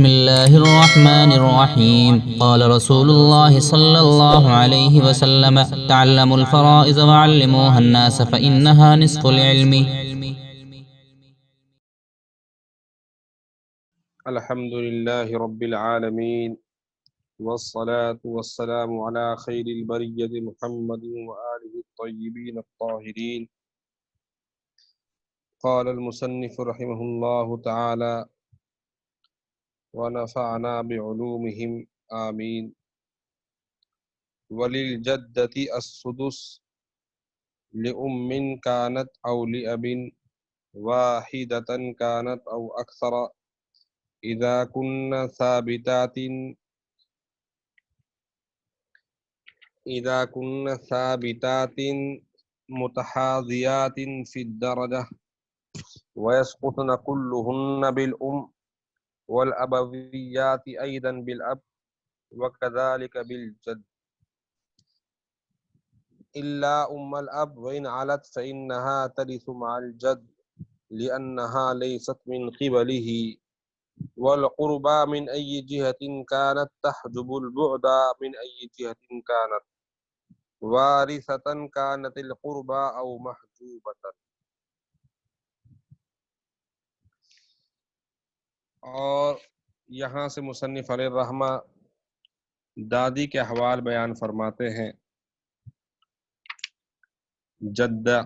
بسم الله الرحمن الرحيم قال رسول الله صلى الله عليه وسلم تعلموا الفرائض وعلموها الناس فإنها نصف العلم. الحمد لله رب العالمين والصلاة والسلام على خير البرية محمد وآله الطيبين الطاهرين. قال المصنف رحمه الله تعالى ونفعنا بعلومهم آمين. وللجدة السدس لأم كانت أو لأب واحدة كانت أو أكثر إذا كن ثابتات متحاذيات في الدرجة ويسقطن كلهن بالأم والأبويات أيضا بالأب وكذلك بالجد إلا أم الأب وإن علت فإنها ترث مع الجد لأنها ليست من قبله والقربى من أي جهة كانت تحجب البعد من أي جهة كانت وارثة كانت القربى أو محجوبة. اور یہاں سے مصنف علیہ الرحمہ دادی کے احوال بیان فرماتے ہیں. جدہ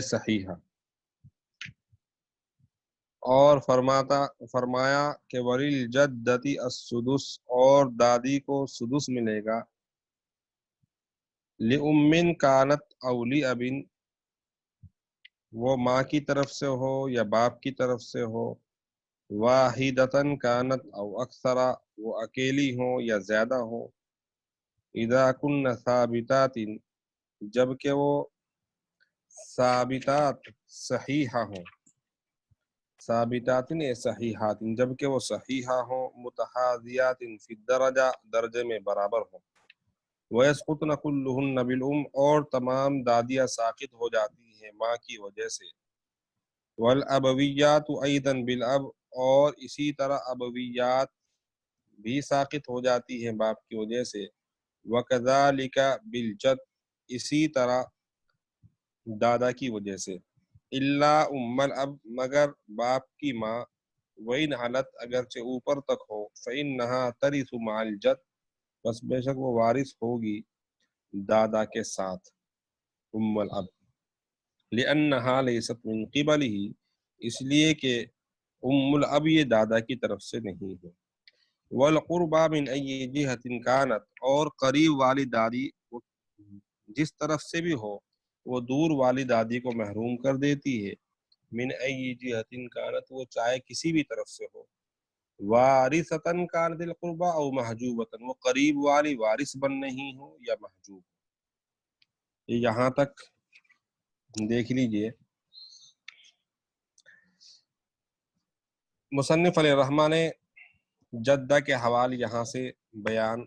صحیحہ، اور فرمایا کہ وَلِلْجَدَّةِ السُّدُسُ، اور دادی کو سدس ملے گا. لِأُمٍّ كَانَتْ أَوْ لِأَبٍ، وہ ماں کی طرف سے ہو یا باپ کی طرف سے ہو. واحدتاً كانت أو أكثر، وہ اکیلی ہوں یا زیادہ ہوں. اذا كن ثابتات، جبکہ وہ ثابتات صحیحہ ہوں. ثابتات صحیحات، جبکہ وہ صحیحہ ہوں. متحاذیات فی الدرجہ، درجے میں برابر ہوں. وَيَسْقُطْنَ كُلُّهُنَّ بِالْأُمِّ، اور تمام دادیاں ساقط ہو جاتی ہیں ماں کی وجہ سے. وَالْأَبَوِيَّاتُ أَيْضًا بِالْأَبِ، اور اسی طرح ابویات بھی ساقط ہو جاتی ہیں باپ کی وجہ سے. وَكَذَلِكَ بِالْجَدِّ، اسی طرح دادا کی وجہ سے. اللہ ام الاب، مگر باپ کی ماں. وَإِنْ عَلَتْ، اگرچہ اوپر تک ہو. فَإِنَّهَا تَرِثُ مَعَ الْجَدِّ، بس بے شک وہ وارث ہوگی دادا کے ساتھ، ام الاب. لِأَنَّهَا لَيْسَتْ مِنْ قِبَلِهِ، اس لیے کہ ام الاب یہ دادا کی طرف سے نہیں ہے. وَالْقُرْبَى مِنْ أَيِّ جِهَةٍ كَانَتْ، اور قریب والی دادی جس طرف سے بھی ہو، وہ دور والی دادی کو محروم کر دیتی ہے. من ای جہۃ کانت، وہ چاہے کسی بھی طرف سے ہو. وارثۃ کانت القربى او محجوبۃ، وہ قریب والی وارث بن نہیں ہو یا محجوب. یہاں تک دیکھ لیجئے. مصنف علیہ الرحمہ نے جدہ کے حوال یہاں سے بیان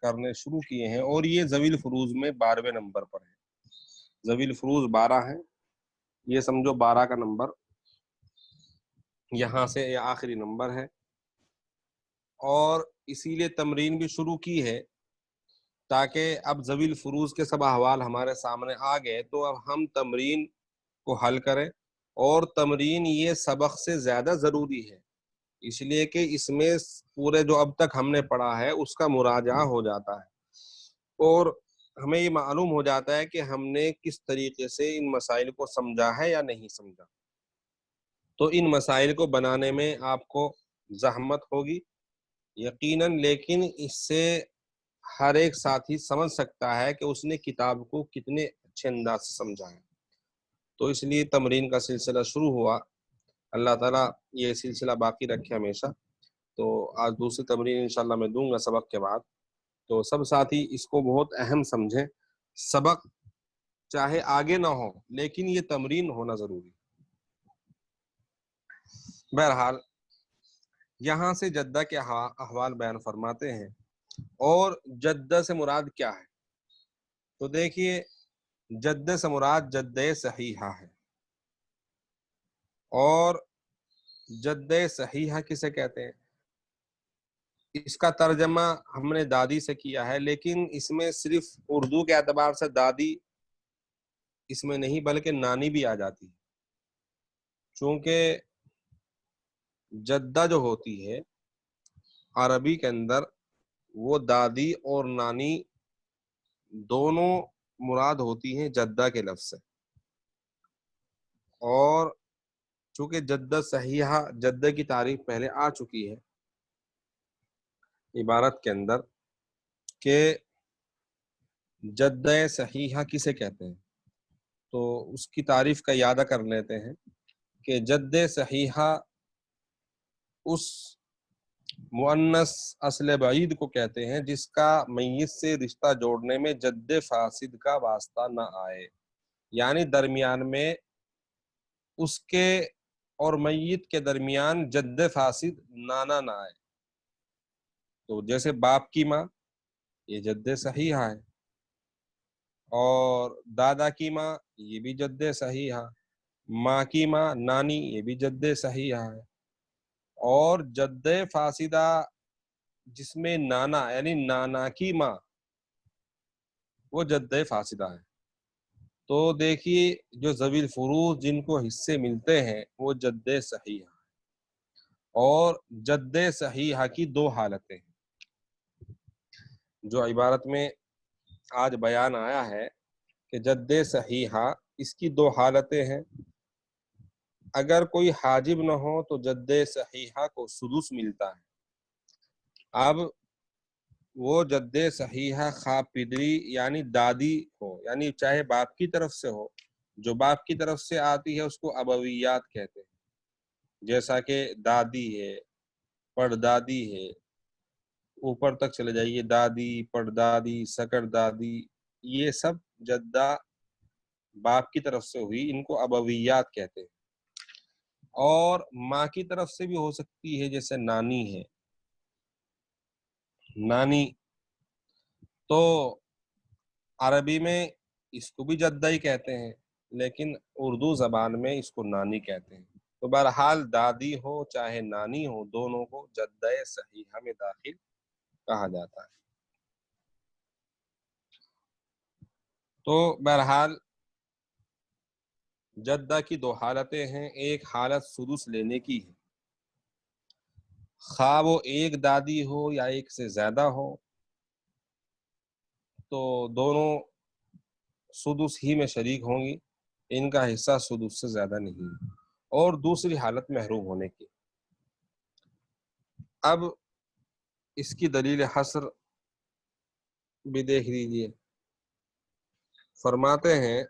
کرنے شروع کیے ہیں، اور یہ ذوی الفروض میں 12ویں نمبر پر ہے. ذوی الفروض 12 ہیں، یہ سمجھو 12 کا نمبر یہاں سے یہ آخری نمبر ہے. اور اسی لیے تمرین بھی شروع کی ہے تاکہ اب ذوی الفروض کے سب احوال ہمارے سامنے آ گئے تو اب ہم تمرین کو حل کریں. اور تمرین یہ سبق سے زیادہ ضروری ہے، اس لیے کہ اس میں پورے جو اب تک ہم نے پڑھا ہے اس کا مراجعہ ہو جاتا ہے، اور ہمیں یہ معلوم ہو جاتا ہے کہ ہم نے کس طریقے سے ان مسائل کو سمجھا ہے یا نہیں سمجھا. تو ان مسائل کو بنانے میں آپ کو زحمت ہوگی یقیناً، لیکن اس سے ہر ایک ساتھی سمجھ سکتا ہے کہ اس نے کتاب کو کتنے اچھے انداز سے سمجھا ہے. تو اس لیے تمرین کا سلسلہ شروع ہوا. اللہ تعالیٰ یہ سلسلہ باقی رکھے ہمیشہ. تو آج دوسری تمرین انشاءاللہ میں دوں گا سبق کے بعد. تو سب ساتھی اس کو بہت اہم سمجھیں. سبق چاہے آگے نہ ہو لیکن یہ تمرین ہونا ضروری. بہرحال یہاں سے جدہ کے احوال بیان فرماتے ہیں. اور جدہ سے مراد کیا ہے؟ تو دیکھیے، جدہ سے مراد جدہ صحیحہ ہے. اور جد صحیحہ کسے کہتے ہیں؟ اس کا ترجمہ ہم نے دادی سے کیا ہے، لیکن اس میں صرف اردو کے اعتبار سے دادی اس میں نہیں بلکہ نانی بھی آ جاتی ہے، چونکہ جدہ جو ہوتی ہے عربی کے اندر وہ دادی اور نانی دونوں مراد ہوتی ہیں جدہ کے لفظ سے، اور چونکہ جدہ صحیحہ جدہ کی تعریف پہلے آ چکی ہے عبارت کے اندر کہ جدہ صحیحہ کسے کہتے ہیں، تو اس کی تعریف کا اعادہ کر لیتے ہیں کہ جد صحیحہ اس مؤنث اصل بعید کو کہتے ہیں جس کا میت سے رشتہ جوڑنے میں جد فاسد کا واسطہ نہ آئے، یعنی درمیان میں اس کے اور میت کے درمیان جد فاسد نانا نہ آئے، تو جیسے باپ کی ماں یہ جد صحیحہ ہے، اور دادا کی ماں یہ بھی جد صحیحہ، ماں کی ماں نانی یہ بھی جد صحیحہ ہے، اور جد فاسدہ جس میں نانا یعنی نانا کی ماں وہ جد فاسدہ ہے، تو دیکھیے جو ذوی الفروض جن کو حصے ملتے ہیں وہ جد صحیحہ، اور جد صحیحہ کی دو حالتیں ہیں جو عبارت میں آج بیان آیا ہے کہ جد صحیحہ اس کی دو حالتیں ہیں، اگر کوئی حاجب نہ ہو تو جد صحیحہ کو سدس ملتا ہے، اب وہ جد صحیحہ خواہ پدری یعنی دادی ہو، یعنی چاہے باپ کی طرف سے ہو، جو باپ کی طرف سے آتی ہے اس کو ابویات کہتے ہیں، جیسا کہ دادی ہے، پڑدادی ہے، اوپر تک چلے جائیے دادی، پڑدادی، سکر دادی، یہ سب جدہ باپ کی طرف سے ہوئی، ان کو ابویات کہتے ہیں، اور ماں کی طرف سے بھی ہو سکتی ہے جیسے نانی ہے، نانی تو عربی میں اس کو بھی جدہ ہی کہتے ہیں لیکن اردو زبان میں اس کو نانی کہتے ہیں، تو بہرحال دادی ہو چاہے نانی ہو دونوں کو جدہ صحیحہ میں داخل کہا جاتا ہے، تو بہرحال جدہ کی دو حالتیں ہیں، ایک حالت سدس لینے کی ہے، خواہ وہ ایک دادی ہو یا ایک سے زیادہ ہو تو دونوں سدس ہی میں شریک ہوں گی، ان کا حصہ سدس سے زیادہ نہیں، اور دوسری حالت محروم ہونے کی۔ اب اس کی دلیل حصر بھی دیکھ لیجیے، فرماتے ہیں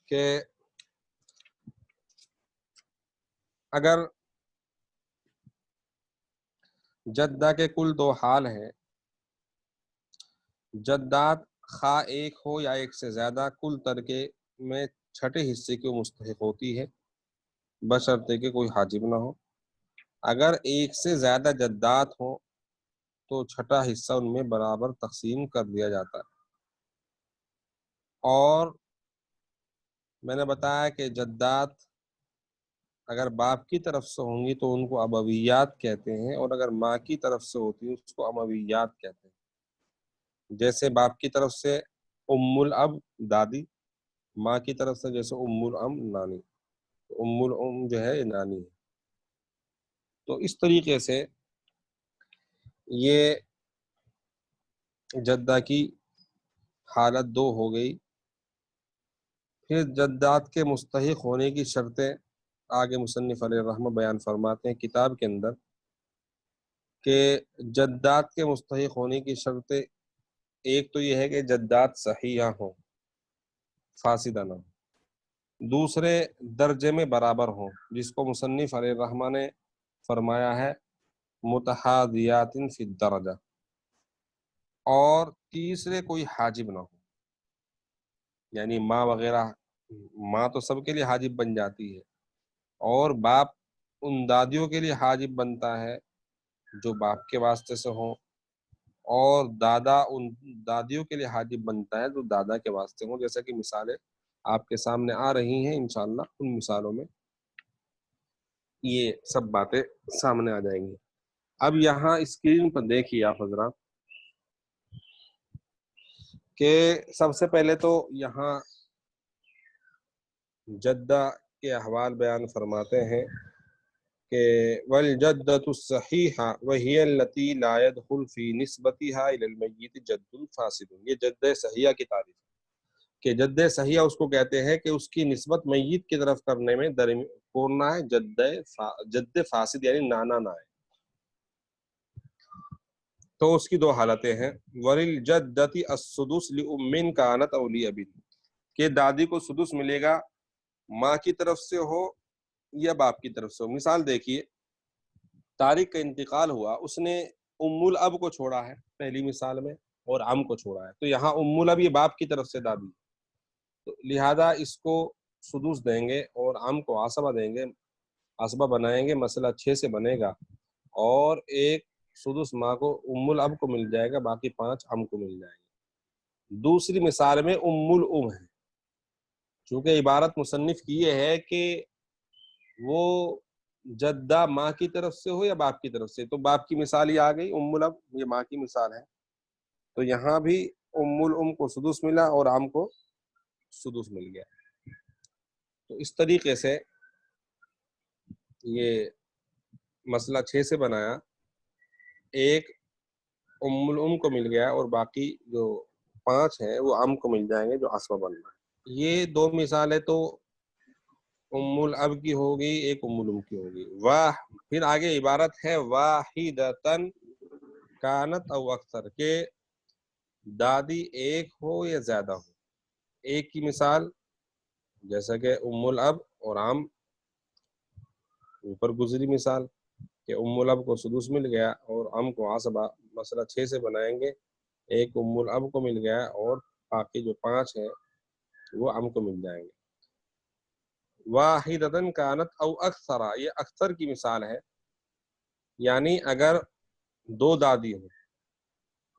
کہ اگر جدہ کے کل دو حال ہیں، جدات خواہ ایک ہو یا ایک سے زیادہ کل ترکے میں چھٹے حصے کی مستحق ہوتی ہے بشرطے کہ کوئی حاجب نہ ہو، اگر ایک سے زیادہ جدات ہوں تو چھٹا حصہ ان میں برابر تقسیم کر دیا جاتا ہے، اور میں نے بتایا کہ جدات اگر باپ کی طرف سے ہوں گی تو ان کو ابویات کہتے ہیں، اور اگر ماں کی طرف سے ہوتی ہے اس کو امویات کہتے ہیں، جیسے باپ کی طرف سے ام الاب دادی، ماں کی طرف سے جیسے ام الام نانی، ام الام جو ہے یہ نانی ہے، تو اس طریقے سے یہ جدہ کی حالت دو ہو گئی۔ پھر جدات کے مستحق ہونے کی شرطیں آگے مصنف علیہ الرحمہ بیان فرماتے ہیں کتاب کے اندر کہ جدات کے مستحق ہونے کی شرطیں ایک تو یہ ہے کہ جدات صحیحہ ہوں، فاسدہ نہ ہوں، دوسرے درجے میں برابر ہوں جس کو مصنف علیہ الرحمہ نے فرمایا ہے متحادیات فی الدرجہ، اور تیسرے کوئی حاجب نہ ہو، یعنی ماں وغیرہ، ماں تو سب کے لیے حاجب بن جاتی ہے، اور باپ ان دادیوں کے لیے حاجب بنتا ہے جو باپ کے واسطے سے ہوں، اور دادا ان دادیوں کے لیے حاجب بنتا ہے جو دادا کے واسطے ہوں، جیسا کہ مثالیں آپ کے سامنے آ رہی ہیں انشاءاللہ، ان مثالوں میں یہ سب باتیں سامنے آ جائیں گی۔ اب یہاں اسکرین پر دیکھیے آپ حضرات کہ سب سے پہلے تو یہاں جدہ کے احوال بیان فرماتے ہیں کہ والجدۃ الصحیحہ وہی التی لا يدخل فی نسبتها الى المیت جد فاسد، یہ جدہ صحیحہ کی تعریف ہے کہ جدہ صحیحہ اس کو کہتے ہیں کہ اس کی نسبت میت کی طرف کرنے میں کون نہ ہے، جد فاسد یعنی نانا نہ ہے۔ تو اس کی دو حالتیں ہیں، وللجدۃ السدس لام کانت او لاب، کہ دادی کو سدس ملے گا ماں کی طرف سے ہو یا باپ کی طرف سے ہو۔ مثال دیکھیے، طارق کا انتقال ہوا، اس نے ام الاب کو چھوڑا ہے پہلی مثال میں اور عم کو چھوڑا ہے، تو یہاں ام الاب یہ باپ کی طرف سے دادی، تو لہذا اس کو سدس دیں گے اور عم کو عصبہ دیں گے، عصبہ بنائیں گے، مسئلہ 6 سے بنے گا، اور ایک سدس ماں کو ام الاب کو مل جائے گا، باقی 5 عم کو مل جائیں گے۔ دوسری مثال میں ام الام ہے، چونکہ عبارت مصنف کی یہ ہے کہ وہ جدہ ماں کی طرف سے ہو یا باپ کی طرف سے، تو باپ کی مثال ہی آ گئی، ام الاب یہ ماں کی مثال ہے، تو یہاں بھی ام الام کو سدس ملا اور عم کو سدس مل گیا۔ تو اس طریقے سے یہ مسئلہ 6 سے بنایا، ایک ام الام کو مل گیا اور باقی جو 5 ہیں وہ عم کو مل جائیں گے جو عصبہ بننا ہے۔ یہ دو مثالیں تو ام الاب کی ہوگی، ایک ام الام کی ہوگی۔ واہ، پھر آگے عبارت ہے واحدتن کانت او اکثر، کہ دادی ایک ہو یا زیادہ ہو۔ ایک کی مثال جیسا کہ ام الاب اور عم، اوپر گزری مثال کہ ام الاب کو سدس مل گیا اور عم کو عصبہ، مسئلہ 6 سے بنائیں گے، ایک ام الاب کو مل گیا اور باقی جو 5 ہیں وہ عم کو مل جائیں گے۔ واحدتن کانت او اکثر، یہ اکثر کی مثال ہے، یعنی اگر 2 دادی ہوں،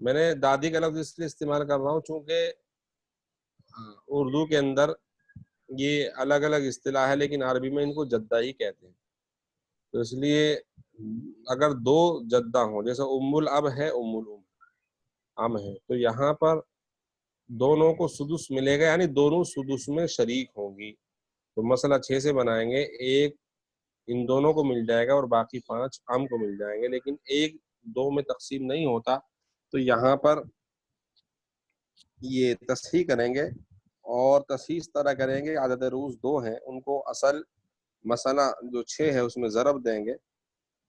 میں نے دادی کا لفظ اس لیے استعمال کر رہا ہوں چونکہ اردو کے اندر یہ الگ الگ اصطلاح ہے، لیکن عربی میں ان کو جدہ ہی کہتے ہیں، تو اس لیے اگر 2 جدہ ہوں، جیسے ام الاب ہے ام الام عم ہے، تو یہاں پر دونوں کو سدس ملے گا، یعنی دونوں سدس میں شریک ہوں گی، تو مسئلہ 6 سے بنائیں گے، ایک ان دونوں کو مل جائے گا اور باقی 5 عم کو مل جائیں گے، لیکن 1 2 میں تقسیم نہیں ہوتا، تو یہاں پر یہ تصحیح کریں گے، اور تصحیح اس طرح کریں گے، عدد روز 2 ہیں، ان کو اصل مسئلہ جو 6 ہے اس میں ضرب دیں گے،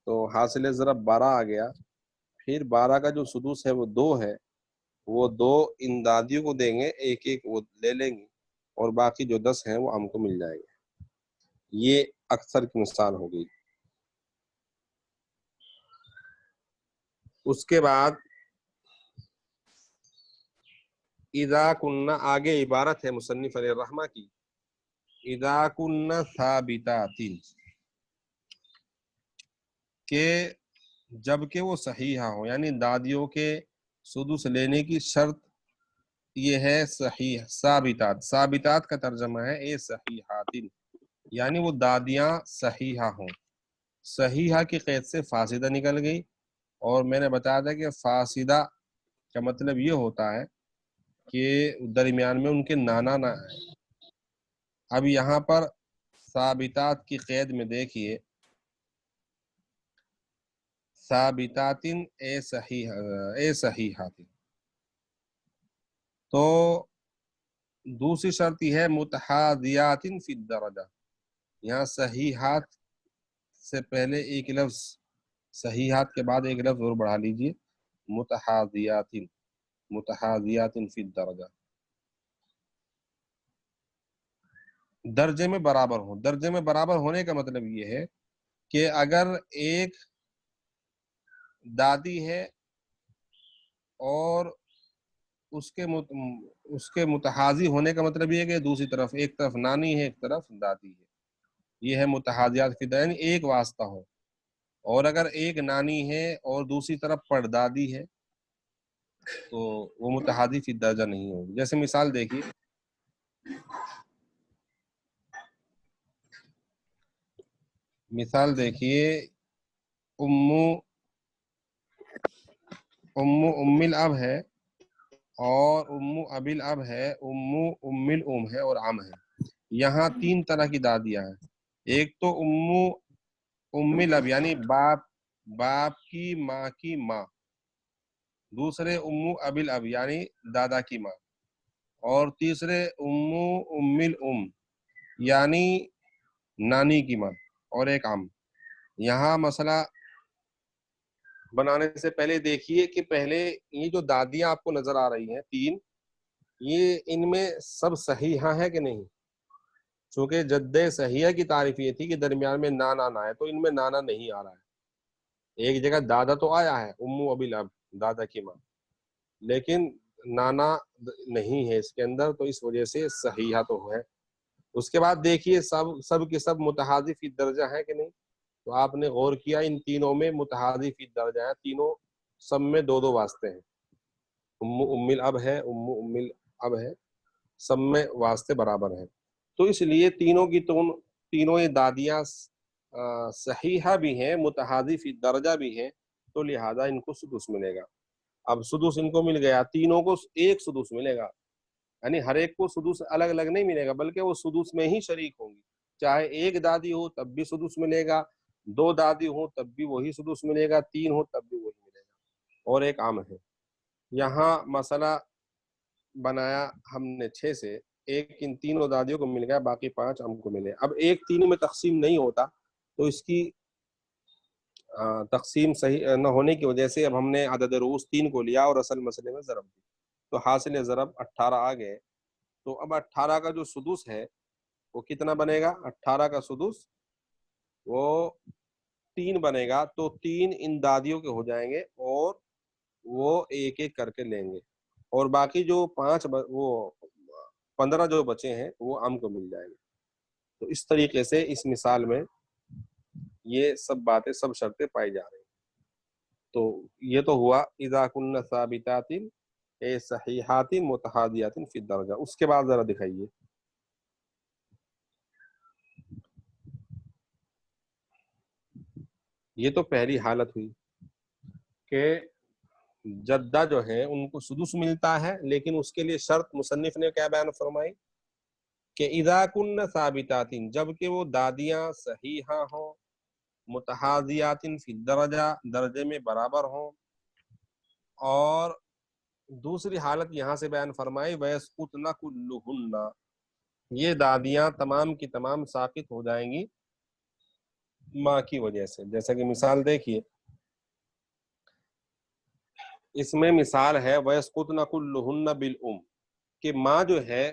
تو حاصل ضرب 12 آ گیا، پھر 12 کا جو سدس ہے وہ 2 ہے، وہ 2 ان دادیوں کو دیں گے، ایک ایک وہ لے لیں گے، اور باقی جو 10 ہیں وہ عم کو مل جائیں گے۔ یہ اکثر کی مثال ہو گئی۔ اس کے بعد اذا کننا، آگے عبارت ہے مصنف علیہ الرحمہ کی، اذا کننا ثابتات، کہ جب کہ وہ صحیحہ ہوں، یعنی دادیوں کے سدس لینے کی شرط یہ ہے صحیح ثابتات، ثابتات کا ترجمہ ہے اے صحیحات، یعنی وہ دادیاں صحیحہ ہوں۔ صحیحہ کی قید سے فاسدہ نکل گئی، اور میں نے بتایا تھا کہ فاسدہ کا مطلب یہ ہوتا ہے کہ درمیان میں ان کے نانا نہ آئے۔ اب یہاں پر ثابتات کی قید میں دیکھیے، ثابتات اے صحیحات، تو دوسری شرط یہ ہے متحاذیات فی الدرجہ، یہاں صحیحات سے پہلے ایک لفظ، صحیحات کے بعد ایک لفظ اور بڑھا لیجئے، متحاذیات فی الدرجہ، درجے میں برابر ہوں۔ درجے میں برابر ہونے کا مطلب یہ ہے کہ اگر ایک دادی ہے اور اس کے متحاذی ہونے کا مطلب یہ ہے کہ دوسری طرف، ایک طرف نانی ہے ایک طرف دادی ہے، یہ ہے متحاذیات فی الدرجہ، یعنی ایک واسطہ ہو، اور اگر ایک نانی ہے اور دوسری طرف پردادی ہے تو وہ متحاذی فی الدرجہ نہیں ہوگی۔ جیسے مثال دیکھیے، مثال دیکھیے، امو امل اب ہے اور امو ابل اب ہے، امو امل ام ہے اور ام ہے۔ یہاں تین طرح کی دادیاں ہیں۔ ایک تو امو امل اب یعنی باپ کی ماں کی ماں، دوسرے امو ابل اب یعنی دادا کی ماں، اور تیسرے امو امل ام یعنی نانی کی ماں، اور ایک عام۔ یہاں مسئلہ بنانے سے پہلے دیکھیے کہ پہلے یہ جو دادیاں آپ کو نظر آ رہی ہیں تین، یہ ان میں سب صحیحہ ہے کہ نہیں؟ چونکہ جد صحیحہ کی تعریف یہ تھی کہ درمیان میں نانا نہ ہے، تو ان میں نانا نہیں آ رہا ہے۔ ایک جگہ دادا تو آیا ہے، امو ابل اب دادا کی ماں، لیکن نانا نہیں ہے اس کے اندر، تو اس وجہ سے صحیحہ تو ہے۔ اس کے بعد دیکھیے سب کے سب متحادی فی درجہ ہے کہ نہیں؟ تو آپ نے غور کیا ان تینوں میں متحادی فی درجہ ہے، تینوں سب میں دو دو واسطے ہیں۔ امو امل اب ہے، امو امل اب ہے، سب میں واسطے برابر ہیں، تو اس لیے تینوں کی تینوں یہ دادیاں صحیحہ بھی ہیں، متحادی فی درجہ بھی ہیں، تو لہذا ان کو سدس ملے گا۔ اب سدس ان کو مل گیا، تینوں کو ایک سدس ملے گا، یعنی ہر ایک کو سدس الگ الگ نہیں ملے گا، بلکہ وہ سدس میں ہی شریک ہوں گی۔ چاہے ایک دادی ہو تب بھی سدس ملے گا، دو دادی ہو تب بھی وہی سدس ملے گا، تین ہو تب بھی وہی ملے گا، اور ایک عام ہے۔ یہاں مسئلہ بنایا ہم نے 6 سے، ایک ان تینوں دادیوں کو مل گیا، باقی 5 عام کو ملے۔ اب ایک تینوں میں تقسیم نہیں ہوتا، تو اس کی تقسیم صحیح نہ ہونے کی وجہ سے اب ہم نے عدد رؤوس 3 کو لیا اور اصل مسئلے میں ضرب دی، تو حاصل ضرب 18 آ گئے۔ تو اب 18 کا جو سدس ہے وہ کتنا بنے گا؟ 18 کا سدس وہ 3 بنے گا، تو 3 ان دادیوں کے ہو جائیں گے اور وہ ایک ایک کر کے لیں گے، اور باقی جو 15 جو بچے ہیں وہ عام کو مل جائیں گے۔ تو اس طریقے سے اس مثال میں یہ سب باتیں، سب شرطیں پائی جا رہی ہیں۔ تو یہ تو ہوا اذا کن ثابتات اے صحیحات متحادیات فی الدرجہ۔ اس کے بعد ذرا دکھائیے، یہ تو پہلی حالت ہوئی کہ جدہ جو ہے ان کو سدس ملتا ہے، لیکن اس کے لیے شرط مصنف نے کیا بیان فرمائی کہ اذا کن ثابتات، جبکہ وہ دادیاں صحیحہ ہوں، متحادیات فی الدرجہ درجے میں برابر ہوں، اور دوسری حالت یہاں سے بیان فرمائی وَيَسْقُطْنَ كُلُّهُنَّ، یہ دادیاں تمام کی تمام ساقط ہو جائیں گی ماں کی وجہ سے۔ جیسا کہ مثال دیکھیے، اس میں مثال ہے وَيَسْقُطْنَ كُلُّهُنَّ بِالْأُمِّ، کہ ماں جو ہے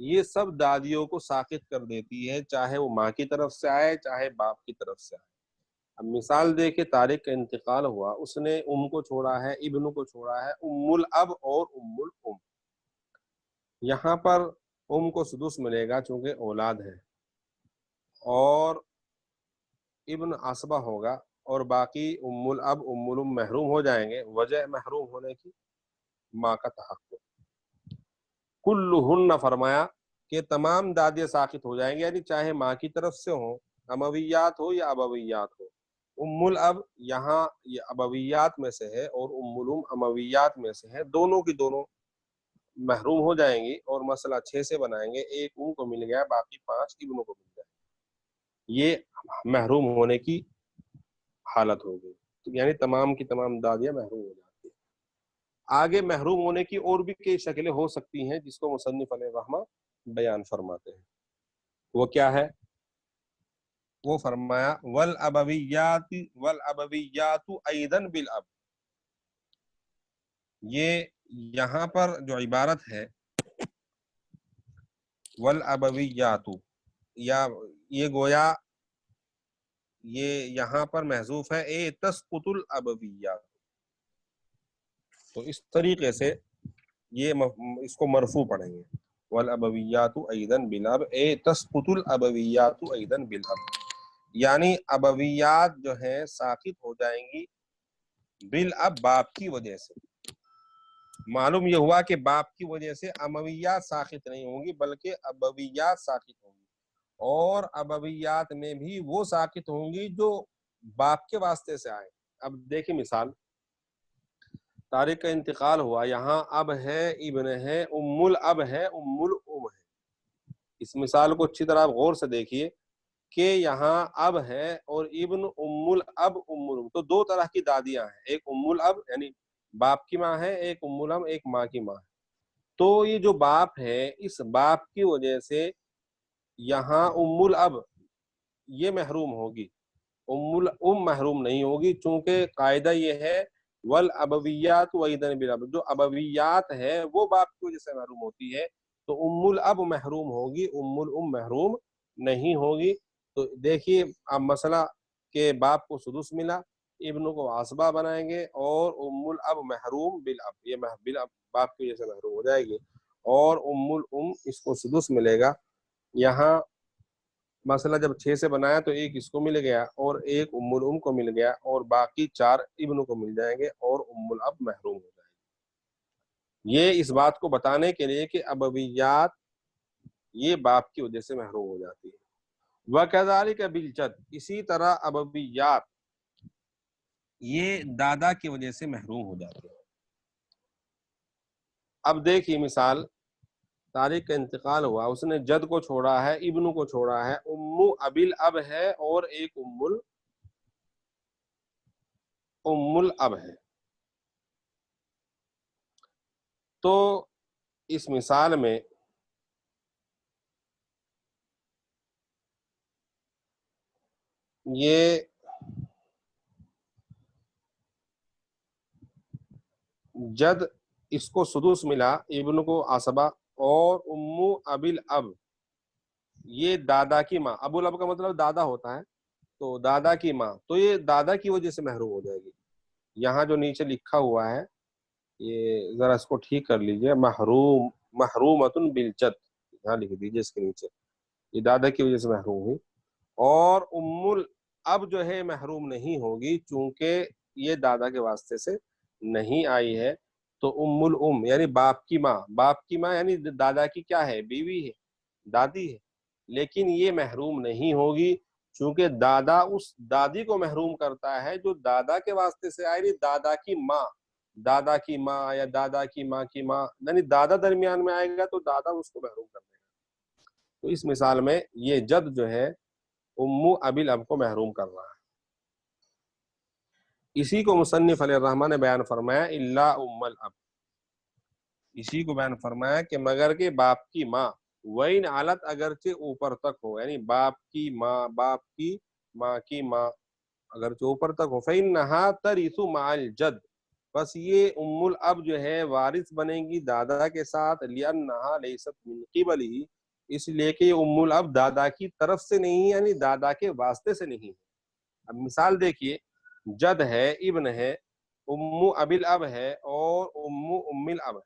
یہ سب دادیوں کو ساقط کر دیتی ہے، چاہے وہ ماں کی طرف سے آئے چاہے باپ کی طرف سے آئے۔ اب مثال دیکھے، طارق کا انتقال ہوا، اس نے کو چھوڑا ہے، ابن کو چھوڑا ہے، ام الاب اور ام الام۔ یہاں پر کو سدس ملے گا چونکہ اولاد ہے، اور ابن عصبہ ہوگا، اور باقی ام الاب ام الام محروم ہو جائیں گے۔ وجہ محروم ہونے کی ماں کا تحقق۔ کلہن فرمایا کہ تمام دادیاں ساقط ہو جائیں گے، یعنی چاہے ماں کی طرف سے ہوں، امویات ہو یا ابویات ہو۔ ام الاب یہاں یہ ابویات میں سے ہے اور ام الام امویات میں سے ہے، دونوں کی دونوں محروم ہو جائیں گی، اور مسئلہ 6 سے بنائیں گے، ایک کو مل گیا، باقی 5 ابنوں کو مل جائے، یہ محروم ہونے کی حالت ہو گئی، یعنی تمام کی تمام دادیاں محروم ہو جاتی ہیں۔ آگے محروم ہونے کی اور بھی کئی شکلیں ہو سکتی ہیں جس کو مصنف علیہ الرحمہ بیان فرماتے ہیں۔ وہ کیا ہے؟ وہ فرمایا والابویات ایضا بالاب، یہ یہاں پر جو عبارت ہے والابویات، یا یہ گویا یہ یہاں پر محذوف ہے، اے تسقط الابویات، تو اس طریقے سے یہ اس کو مرفوع پڑھیں گے، والابویات ایضا بالاب اے تسقط الابویات ایضا بالاب، یعنی ابویات جو ہیں ساقط ہو جائیں گی بالاب، باپ کی وجہ سے۔ معلوم یہ ہوا کہ باپ کی وجہ سے امویات ساقط نہیں ہوں گی، بلکہ ابویات ساقط ہوں گی، اور ابویات میں بھی وہ ساقط ہوں گی جو باپ کے واسطے سے آئے. اب دیکھیں مثال، طارق کا انتقال ہوا، یہاں اب ہے، ابن ہے، ام الاب ہے، ام الام ہے. اس مثال کو اچھی طرح غور سے دیکھیے کہ یہاں اب ہے اور ابن ام الاب ام الام، تو دو طرح کی دادیاں ہیں، ایک ام الاب یعنی باپ کی ماں ہے، ایک ام الام ایک ماں کی ماں ہے. تو یہ جو باپ ہے، اس باپ کی وجہ سے یہاں ام الاب یہ محروم ہوگی، ام الام محروم نہیں ہوگی، چونکہ قاعدہ یہ ہے والابویات وایدن بالاب، جو ابویات ہے وہ باپ کی وجہ سے محروم ہوتی ہے، تو ام الاب محروم ہوگی، ام الام محروم نہیں ہوگی. تو دیکھیے اب مسئلہ کہ باپ کو سدس ملا، ابن کو عصبہ بنائیں گے، اور ام الاب محروم بالاب، یہ بالاب باپ کی وجہ سے محروم ہو جائے گی، اور ام الام اس کو سدس ملے گا. یہاں مسئلہ جب 6 سے بنایا تو ایک اس کو مل گیا اور ایک ام الام کو مل گیا، اور باقی 4 ابن کو مل جائیں گے اور ام الاب محروم ہو جائے گی. یہ اس بات کو بتانے کے لیے کہ ابویات یہ باپ کی وجہ سے محروم ہو جاتی ہے. وَكَذَلِكَ بِالْجَدِّ، اسی طرح ابویات یہ دادا کی وجہ سے محروم ہو جاتے ہیں. اب دیکھیے مثال، طارق کا انتقال ہوا، اس نے جد کو چھوڑا ہے، ابن کو چھوڑا ہے، ام ابل اب ہے اور ایک ام الاب ہے. تو اس مثال میں یہ جد اس کو سدس ملا، ابن کو عصبہ، اور ام ابل اب یہ دادا کی ماں، ابو الاب کا مطلب دادا ہوتا ہے، تو دادا کی ماں، تو یہ دادا کی وجہ سے محروم ہو جائے گی. یہاں جو نیچے لکھا ہوا ہے یہ ذرا اس کو ٹھیک کر لیجئے، محروم محرومۃ بالجد، یہاں لکھ دیجئے اس کے نیچے، یہ دادا کی وجہ سے محروم ہوئی. اور ام الاب جو ہے محروم نہیں ہوگی، چونکہ یہ دادا کے واسطے سے نہیں آئی ہے. تو ام الام یعنی باپ کی ماں، باپ کی ماں یعنی دادا کی کیا ہے، بیوی ہے، دادی ہے، لیکن یہ محروم نہیں ہوگی، چونکہ دادا اس دادی کو محروم کرتا ہے جو دادا کے واسطے سے آئے، دادا کی ماں، دادا کی ماں یا دادا کی ماں کی ماں، یعنی دادا درمیان میں آئے گا تو دادا اس کو محروم کر دے گا. تو اس مثال میں یہ جد جو ہے ام ابل اب کو محروم کر رہا ہے. اسی کو مصنف علیہ الرحمٰ نے بیان فرمایا الا ام الاب، اسی کو بیان فرمایا کہ مگر کہ باپ کی ماں، وَإِنْ عَلَتْ اگرچہ اوپر تک ہو، یعنی باپ کی ماں، باپ کی ماں کی ماں اگرچہ اوپر تک ہو، فَإِنَّهَا تَرِثُ مَعَ الْجَدِّ، بس یہ ام الاب جو ہے وارث بنے گی دادا کے ساتھ، لِأَنَّهَا لَيْسَتْ مِنْ قِبَلِهِ، اس لیے کہ ام الاب دادا کی طرف سے نہیں، یعنی دادا کے واسطے سے نہیں. اب مثال دیکھیے، جد ہے، ابن ہے، ام ابل اب ہے اور ام الاب ہے.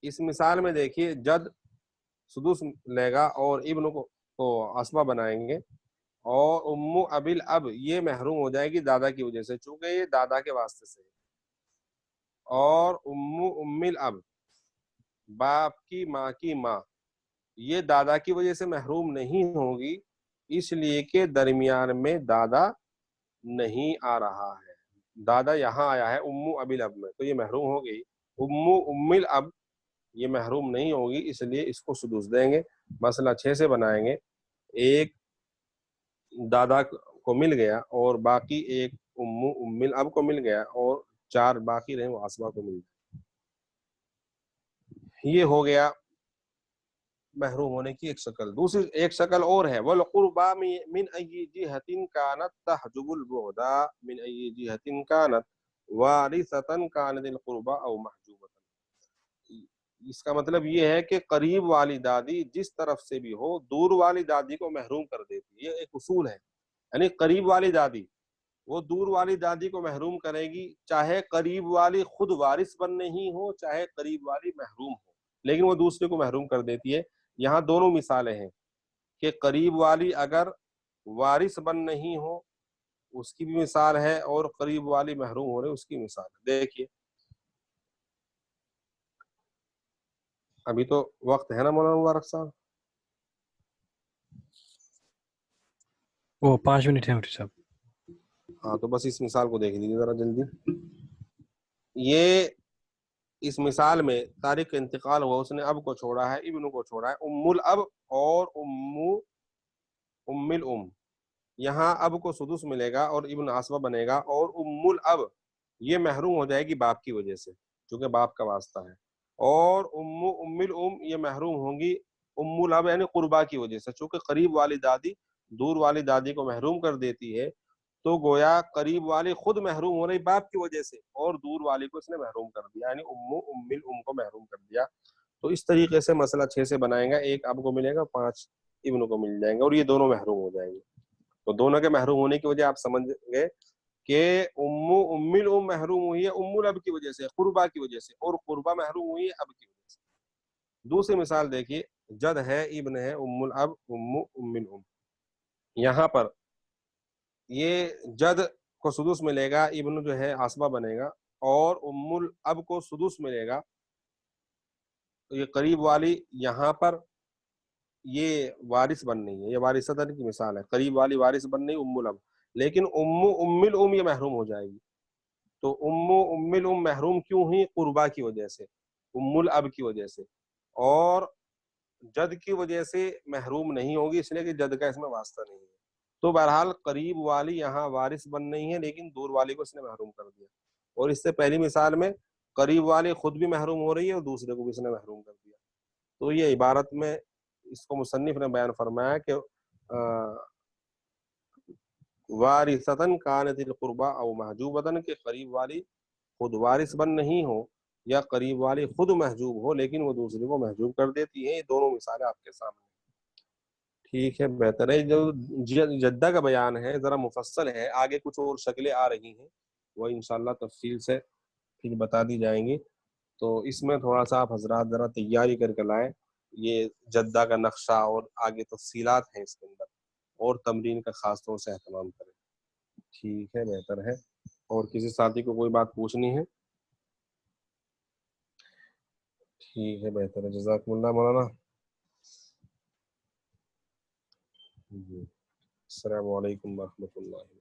اس مثال میں دیکھیے جد سدس لے گا اور ابن کو عصبہ بنائیں گے، اور ام ابل اب یہ محروم ہو جائے گی دادا کی وجہ سے، چونکہ یہ دادا کے واسطے سے. اور ام الاب باپ کی ماں کی ماں یہ دادا کی وجہ سے محروم نہیں ہوگی، اس لیے کہ درمیان میں دادا نہیں آ رہا ہے، دادا یہاں آیا ہے ام ابل اب میں، تو یہ محروم ہو گئی. ام الاب یہ محروم نہیں ہوگی، اس لیے اس کو سدس دیں گے. مسئلہ 6 سے بنائیں گے، ایک دادا کو مل گیا اور باقی ایک ام الاب کو مل گیا، اور 4 باقی رہے وہ عصبہ کو مل گیا. یہ ہو گیا محروم ہونے کی ایک شکل. دوسری ایک شکل اور ہے، وَالْقُرْبَى مِنْ أَيِّ جِهَةٍ كَانَتْ تَحْجُبُ الْبُعْدَى مِنْ أَيِّ جِهَةٍ كَانَتْ وَارِثَةً كَانَتِ الْقُرْبَى أَوْ مَحْجُوبَةً. اس کا مطلب یہ ہے کہ قریب والی دادی جس طرف سے بھی ہو، دور والی دادی کو محروم کر دیتی ہے. یہ ایک اصول ہے، یعنی قریب والی دادی وہ دور والی دادی کو محروم کرے گی، چاہے قریب والی خود وارث بن نہیں ہو، چاہے قریب والی محروم ہو، لیکن وہ دوسرے کو محروم کر دیتی ہے. یہاں دونوں مثالیں ہیں کہ قریب والی اگر وارث بن نہیں ہو اس کی بھی مثال ہے، اور قریب والی محروم ہو رہے اس کی مثال ہے. دیکھیے ابھی تو وقت ہے نا مولانا مبارک صاحب؟ وہ 5 منٹ ہے مفتی صاحب. ہاں تو بس اس مثال کو دیکھ لیجیے ذرا جلدی. یہ اس مثال میں طارق کا انتقال ہوا، اس نے اب کو چھوڑا ہے، ابن کو چھوڑا ہے. ام الاب اور ام الام، یہاں اب کو سدس ملے گا اور ابن عصبہ بنے گا، اور ام الاب یہ محروم ہو جائے گی باپ کی وجہ سے چونکہ باپ کا واسطہ ہے، اور ام الام یہ محروم ہوں گی ام الاب یعنی قربا کی وجہ سے، چونکہ قریب والی دادی دور والی دادی کو محروم کر دیتی ہے، تو گویا قریب والی خود محروم ہو رہی باپ کی وجہ سے، اور دور والی کو اس نے محروم کر دیا، یعنی ام الام کو محروم کر دیا. تو اس طریقے سے مسئلہ 6 سے بنائیں گا، 1 اب کو ملے گا، 5 ابن کو مل جائیں گے، اور یہ دونوں محروم ہو جائیں گے. تو دونوں کے محروم ہونے کی وجہ آپ سمجھ گئے کہ ام الام محروم ہوئی ہے ام الاب کی وجہ سے، قربا کی وجہ سے، اور قربا محروم ہوئی ہے اب کی وجہ سے. دوسری مثال دیکھیے، جد ہے، ابن ہے، ام الاب، ام الام. یہاں پر یہ جد کو سدس ملے گا، ابن جو ہے عصبہ بنے گا، اور ام الاب کو سدس ملے گا. تو یہ قریب والی یہاں پر یہ وارث بن نہیں ہے، یہ وارثتن کی مثال ہے، قریب والی وارث بن نہیں ام الاب، لیکن ام الام یہ محروم ہو جائے گی. تو ام الام محروم کیوں ہوئی؟ قربا کی وجہ سے، ام الاب کی وجہ سے، اور جد کی وجہ سے محروم نہیں ہوگی اس لیے کہ جد کا اس میں واسطہ نہیں ہے. تو بہرحال قریب والی یہاں وارث بن نہیں ہے، لیکن دور والی کو اس نے محروم کر دیا. اور اس سے پہلی مثال میں قریب والی خود بھی محروم ہو رہی ہے اور دوسرے کو بھی اس نے محروم کر دیا. تو یہ عبارت میں اس کو مصنف نے بیان فرمایا کہ وارثتن کانت القربا او محجوبتن، کے قریب والی خود وارث بن نہیں ہو یا قریب والی خود محجوب ہو لیکن وہ دوسرے کو محجوب کر دیتی ہے. یہ دونوں مثالیں آپ کے سامنے. ٹھیک ہے، بہتر ہے. جو جدہ کا بیان ہے ذرا مفصل ہے، آگے کچھ اور شکلیں آ رہی ہیں، وہ انشاءاللہ تفصیل سے پھر بتا دی جائیں گی. تو اس میں تھوڑا سا آپ حضرات ذرا تیاری کر کے لائیں. یہ جدہ کا نقشہ اور آگے تفصیلات ہیں اس کے اندر، اور تمرین کا خاص طور سے اہتمام کریں. ٹھیک ہے، بہتر ہے. اور کسی ساتھی کو کوئی بات پوچھنی ہے؟ ٹھیک ہے، بہتر ہے. جزاکم اللہ مولانا. السلام علیکم ورحمۃ اللہ.